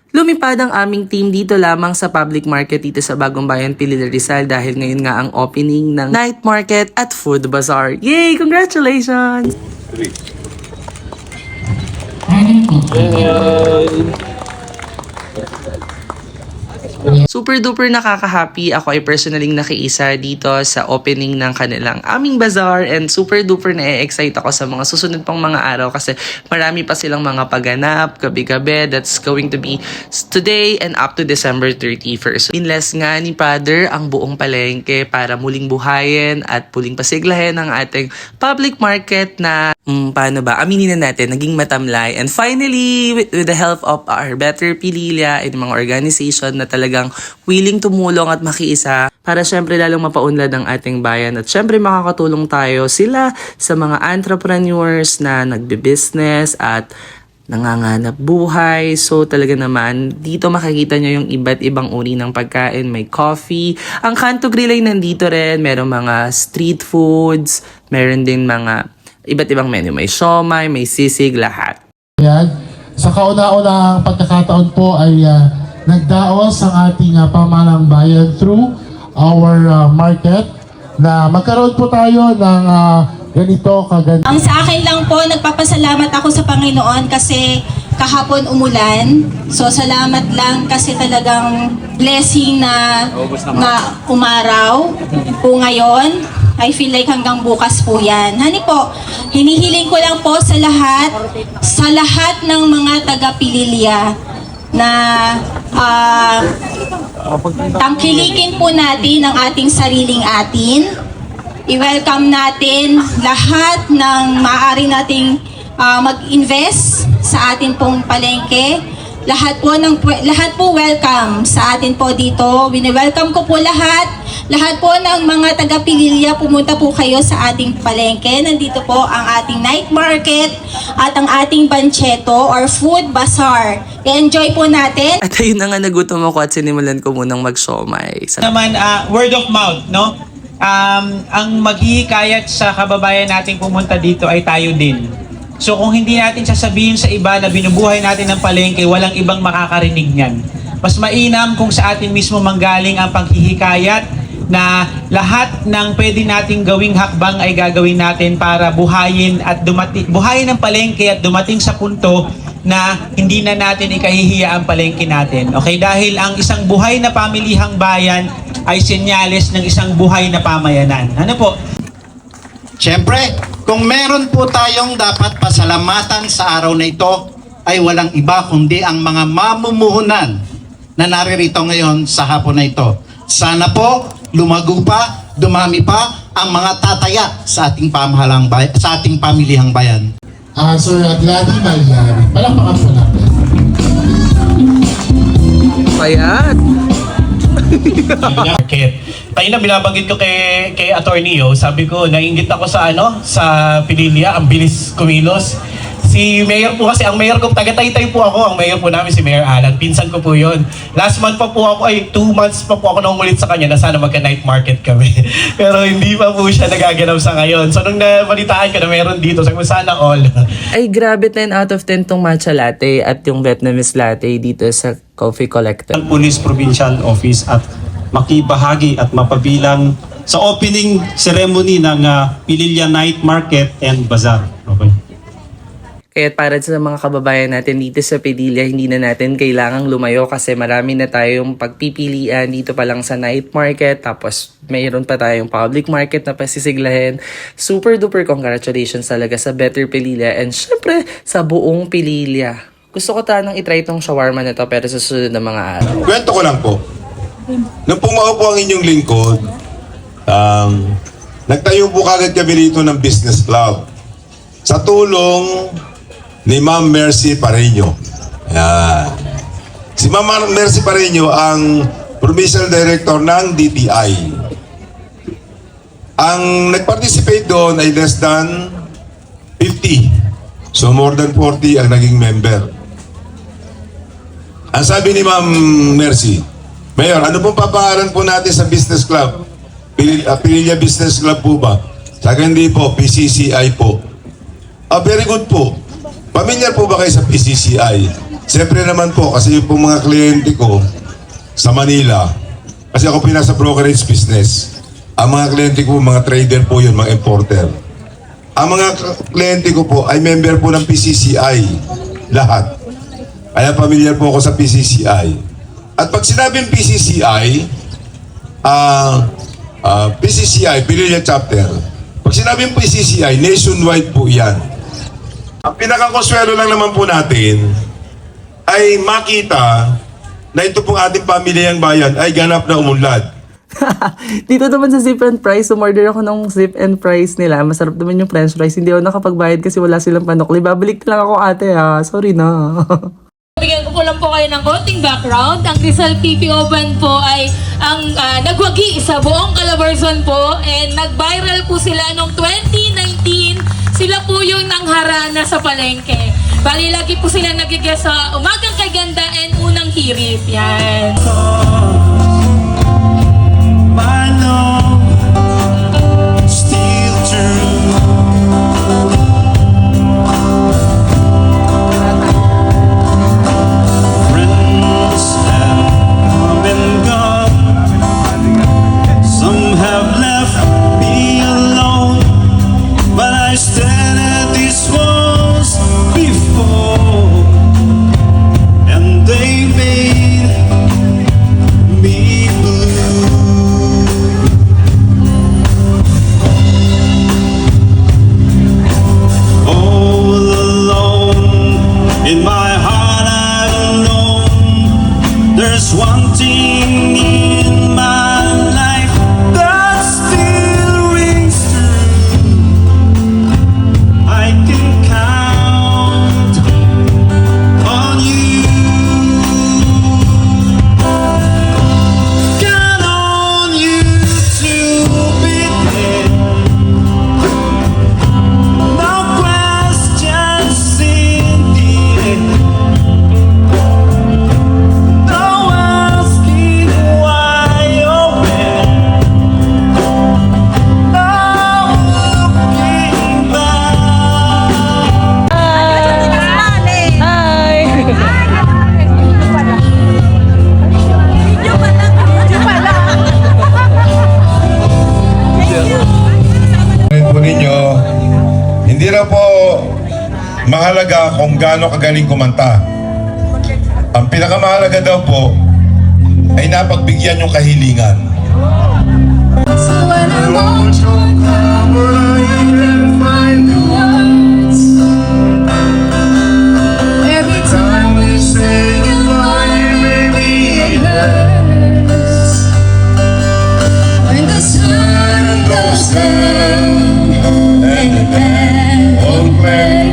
Lumipad ang aming team dito lamang sa public market dito sa Bagong Bayan, Pilila, Rizal dahil ngayon nga ang opening ng night market at food bazaar. Yay! Congratulations! Super duper nakaka-happy. Ako ay personaling nakiisa dito sa opening ng kanilang aming bazaar and super duper na-excite ako sa mga susunod pang mga araw kasi marami pa silang mga pagganap, gabi-gabi that's going to be today and up to December 31st. Inless nga ni Father ang buong palengke para muling buhayin at muling pasiglahin ang ating public market na paano ba? Aminin na natin, naging matamlay. And finally, with the help of our Better Pilila and mga organization na talagang willing tumulong at makiisa para syempre lalong mapaunlad ang ating bayan. At syempre makakatulong tayo sila sa mga entrepreneurs na nagbe-business at nanganganap buhay. So talaga naman, dito makikita nyo yung iba't ibang uri ng pagkain. May coffee. Ang Canto Grill ay nandito rin. Merong mga street foods. Meron din mga iba't ibang menu. May siomai, may sisig, lahat. Yan. Sa kauna-unahang pagkakataon po ay nagdaos ang ating pamahalang bayan through our market na magkaroon po tayo ng ganito kaganda. Ang sa akin lang po, nagpapasalamat ako sa Panginoon kasi kahapon umulan. So salamat lang kasi talagang blessing na umaraw po ngayon. I feel like hanggang bukas po yan. Hani po, hinihiling ko lang po sa lahat ng mga taga-Pililya na tangkilikin po natin ang ating sariling atin. I-welcome natin lahat ng maaari nating mag-invest sa atin pong palengke. Lahat po welcome sa atin po dito. Wini-welcome ko po lahat po ng mga taga-Pililya, pumunta po kayo sa ating palengke. Nandito po ang ating night market at ang ating bancheto or food bazaar. I-enjoy po natin. At ayun na nga, nagutom ako at sinimulan ko munang mag-siomai. Naman, word of mouth, no? Ang maghihikayat sa kababayan nating pumunta dito ay tayo din. So kung hindi natin sasabihin sa iba na binubuhay natin ng palengke, walang ibang makakarinig niyan. Mas mainam kung sa atin mismo manggaling ang paghihikayat na lahat ng pwede nating gawing hakbang ay gagawin natin para buhayin ang palengke at dumating sa punto na hindi na natin ikahihiya ang palengke natin. Okay? Dahil ang isang buhay na pamilihang bayan ay senyales ng isang buhay na pamayanan. Ano po? Siyempre, kung meron po tayong dapat pasalamatan sa araw na ito, ay walang iba kundi ang mga mamumuhunan na naririto ngayon sa hapon na ito. Sana po, lumago pa, dumami pa ang mga tataya sa ating pamahalang bayan, sa ating pamilihang bayan. Sir Gladys Malyari, palakpakan po natin. Payat! Tayo na binabanggit ko kay Attorney Yo, sabi ko, nainggit ako sa Pililya, ang bilis kumilos. Si Mayor po kasi, ang Mayor ko, taga-Taytay po ako, ang Mayor po namin si Mayor Alan, pinsan ko po yun. Last month pa po ako, 2 months pa po ako nangulit sa kanya na sana magka-night market kami. Pero hindi pa po siya nagaganap sa ngayon. So nung nabalitaan ko na meron dito, sabi ko sana all. Ay grabe, 10 out of 10 tong matcha latte at yung Vietnamese latte dito sa Coffee Collector. Police Provincial Office at makibahagi at mapabilang sa opening ceremony ng Pililya Night Market and Bazaar. Okay. Kaya para sa mga kababayan natin dito sa Pililya, hindi na natin kailangang lumayo kasi marami na tayong pagpipilian dito pa lang sa night market. Tapos mayroon pa tayong public market na pasisiglahin. Super duper congratulations talaga sa Better Pililya and syempre sa buong Pililya. Gusto ko tanong itry itong shawarma na to pero sa susunod na mga araw. Kwento ko lang po. Nung pumaupo ang inyong lingkod, nagtayo po kagad kami rito ng business club. Sa tulong ni Ma'am Mercy Pareño. Ayan. Si Ma'am Mercy Pareño ang Provincial Director ng DTI. Ang nag-participate doon ay less than 50. So more than 40 ang naging member. Ang sabi ni Ma'am Mercy, Mayor, ano pong papangalan po natin sa business club? Pililya Business Club po ba? Sabi hindi po, PCCI po. Very good po. Pamilyar po ba kayo sa PCCI? Siyempre naman po, kasi yung pong mga kliyente ko sa Manila, kasi ako pinasa brokerage business. Ang mga kliyente ko, mga trader po yun, mga importer. Ang mga kliyente ko po ay member po ng PCCI. Lahat. Kaya familiar po ako sa PCCI. At pag sinabing PCCI, PCCI, Pililla Chapter. Pag sinabing PCCI, nationwide po yan. Ang pinakakonsuelo lang naman po natin ay makita na ito pong ating pamilyang bayan ay ganap na umunlad. Dito naman sa Zip and Price, umorder ako ng Zip and Price nila. Masarap naman yung french fries. Hindi ako nakapagbayad kasi wala silang panukli. Babalik na lang ako ate ha. Sorry na. Bigyan ko lang po kayo ng konting background. Ang Rizal PPO Band po ay ang nagwagi sa buong Calabarzon po and nag-viral po sila noong 2019. Sila po yung nangharana sa palengke. Bali, lagi po sila nagigess sa Umagang Kay Ganda and Unang Hirit. Yan. In my heart I've known there's one thing in my life that still rings true. I can count on you. Count on you to be there. No questions in the air. No asking why or when. No looking back. Po ninyo, hindi na po mahalaga kung gaano kagaling kumanta. Ang pinakamahalaga daw po ay napagbigyan yung kahilingan. Every time we say goodbye, maybe it hurts. When the sun goes down and the band won't play,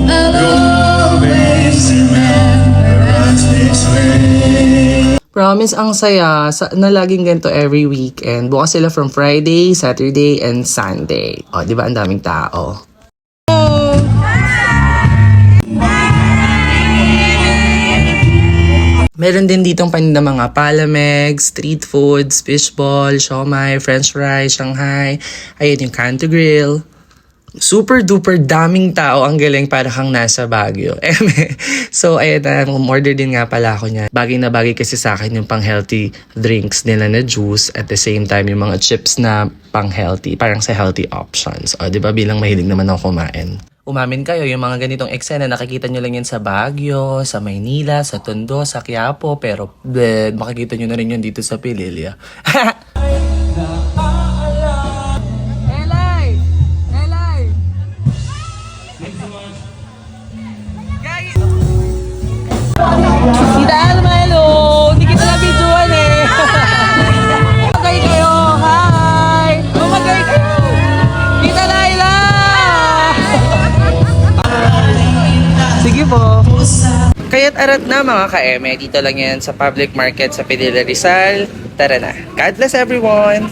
I'll always remember us this way. Promise, ang saya na laging ganito every weekend. Bukas sila from Friday, Saturday, and Sunday. O, di ba ang daming tao? Meron din ditong paninda mga palameg, street foods, fishball, siomai, french fries, Shanghai. Ayun yung Canto Grill. Super duper daming tao, ang galing, para kang nasa Baguio. So ayun na, order din nga pala ako niya. Bagay na bagay kasi sa akin yung pang healthy drinks nila na juice, at the same time yung mga chips na pang healthy, parang sa healthy options. O di ba, bilang mahilig naman ako kumain. Umamin kayo, yung mga ganitong eksena, nakikita nyo lang yan sa Baguio, sa Maynila, sa Tondo, sa Quiapo, pero makikita nyo na rin yun dito sa Pililla. Tita Alma, hello! Hindi kita na-videoan eh! Magay kayo! Hi! Magay kayo! Tita Laila! Sige po. Kaya't arat na mga ka-eme, dito lang yan sa public market sa Pililla Rizal. Tara na. God bless everyone!